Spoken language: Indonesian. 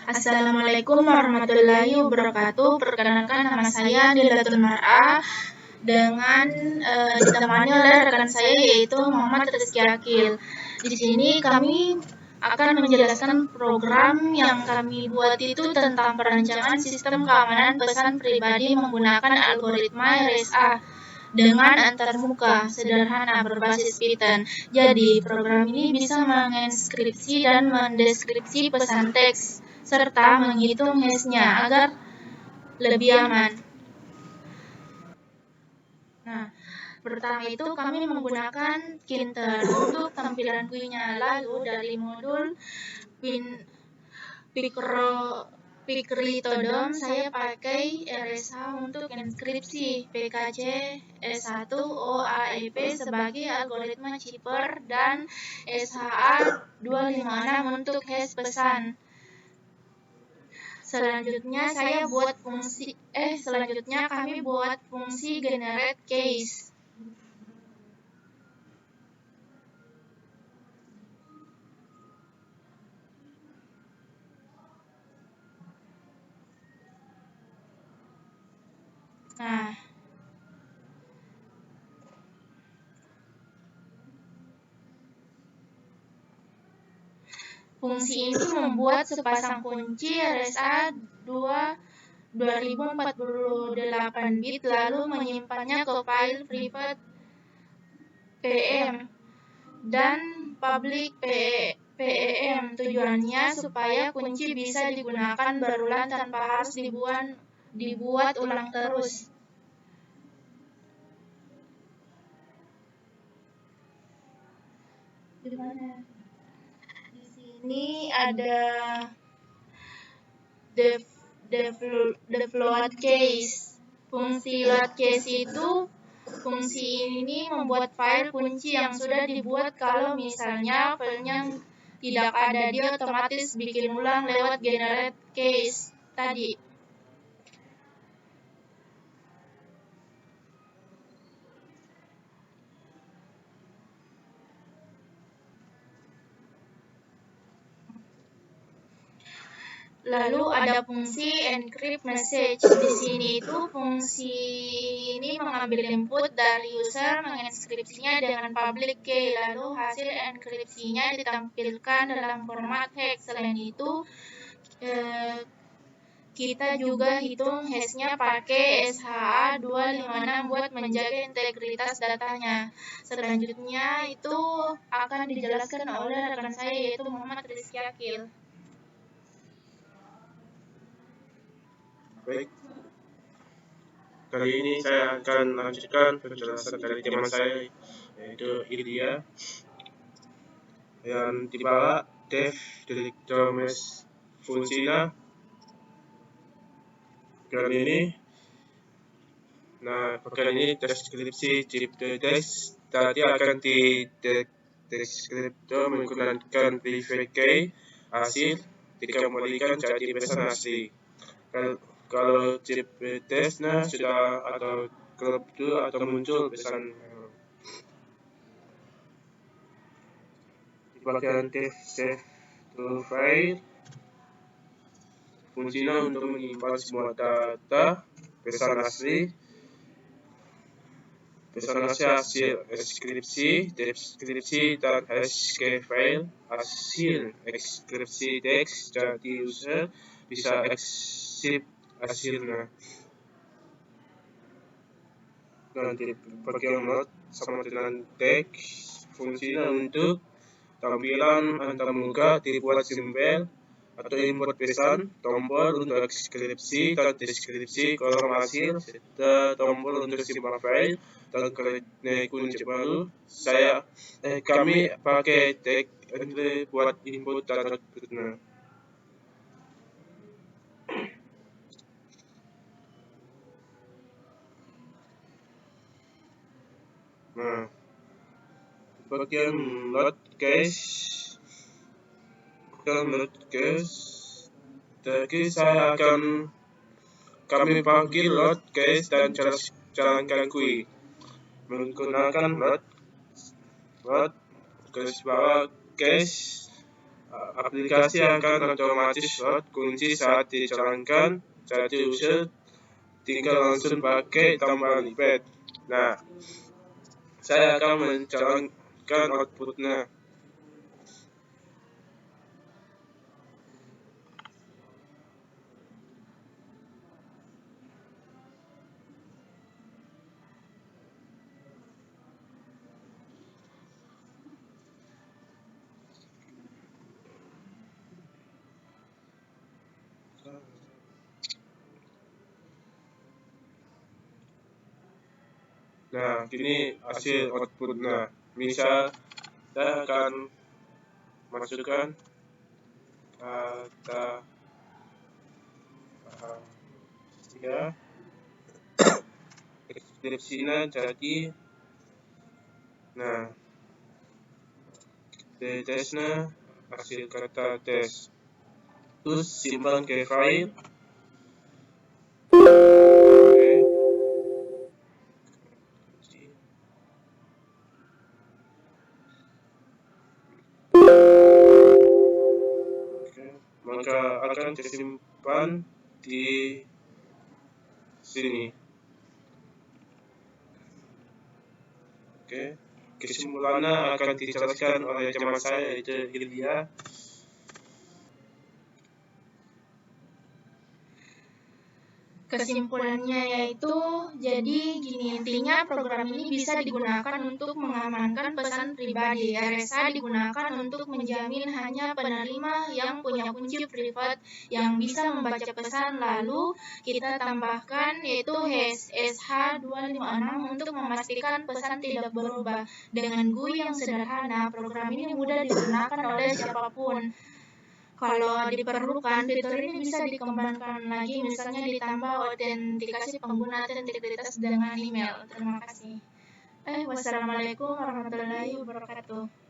Assalamualaikum warahmatullahi wabarakatuh. Perkenalkan, nama saya Dilatul Mar'a dengan ditemani oleh rekan saya yaitu Muhammad Rizky Akil. Di sini kami akan menjelaskan program yang kami buat itu tentang perancangan sistem keamanan pesan pribadi menggunakan algoritma RSA dengan antarmuka sederhana berbasis Python. Jadi, program ini bisa menginskripsi dan mendeskripsi pesan teks serta menghitung hash-nya agar lebih aman. Nah, pertama itu kami menggunakan Kinter untuk tampilan GUI-nya. Lalu dari modul Picrytodon saya pakai RSA untuk inskripsi, PKC S1 OAEP sebagai algoritma chipper, dan SHA-256 untuk hash pesan. Selanjutnya kami buat fungsi generate case. Nah, fungsi ini membuat sepasang kunci RSA 2048 bit lalu menyimpannya ke file private PEM dan public PEM. Tujuannya supaya kunci bisa digunakan berulang tanpa harus dibuat ulang terus. Di sini ada float case. Fungsi load case itu fungsi ini membuat file kunci yang sudah dibuat. Kalau misalnya filenya tidak ada, dia otomatis bikin ulang lewat generate case tadi. Lalu ada fungsi encrypt message. Di sini itu fungsi ini mengambil input dari user, menginskripsinya dengan public key, lalu hasil enkripsinya ditampilkan dalam format hex. Selain itu, kita juga hitung hash-nya pakai SHA-256 buat menjaga integritas datanya. Selanjutnya itu akan dijelaskan oleh rekan saya yaitu Muhammad Rizky Akil. Baik, kali ini saya akan lanjutkan penjelasan dari teman saya yaitu Ilya yang dibawa dev director mesh fungsinya kali ini. Nah, kali ini deskripsi chip teks tadi akan di deskriptor menggunakan private key hasil dikembalikan jadi pesan asli. Kalau chip testnya sudah ada klub itu atau muncul pesan di bagian save to file, fungsinya untuk menyimpan semua data pesan asli hasil deskripsi dan hash file. Hasil deskripsi teks jadi user bisa exit hasilnya. Dan di bagian load sama dengan teks, fungsinya untuk tampilan antarmuka dibuat simpel atau import pesan, tombol untuk deskripsi dan deskripsi kolom hasil, serta tombol untuk simpan file dan kunci baru. Kami pakai tag entry buat input dan outputnya. Nah, bagian load case, jadi kami panggil load case dan jalankan GUI menggunakan load garis bawah case aplikasi akan otomatis load kunci saat dijalankan, jadi user tinggal langsung pakai tambahan iPad. Nah, saya akan menjalankan outputnya. Nah, ini hasil outputnya. Misal, saya akan masukkan kata ya, deskripsinya jadi, nah, tesnya hasil kata tes. Terus simpan ke file. Maka akan disimpan di sini. Oke, kesimpulannya akan dijelaskan oleh teman saya yaitu Ilya. Kesimpulannya yaitu, jadi gini, intinya program ini bisa digunakan untuk mengamankan pesan pribadi. RSA digunakan untuk menjamin hanya penerima yang punya kunci privat yang bisa membaca pesan. Lalu kita tambahkan yaitu SH256 untuk memastikan pesan tidak berubah. Dengan GUI yang sederhana, program ini mudah digunakan oleh siapapun. Kalau diperlukan, fitur ini bisa dikembangkan lagi, misalnya ditambah autentikasi pengguna dan integritas dengan email. Terima kasih. Wassalamualaikum warahmatullahi wabarakatuh.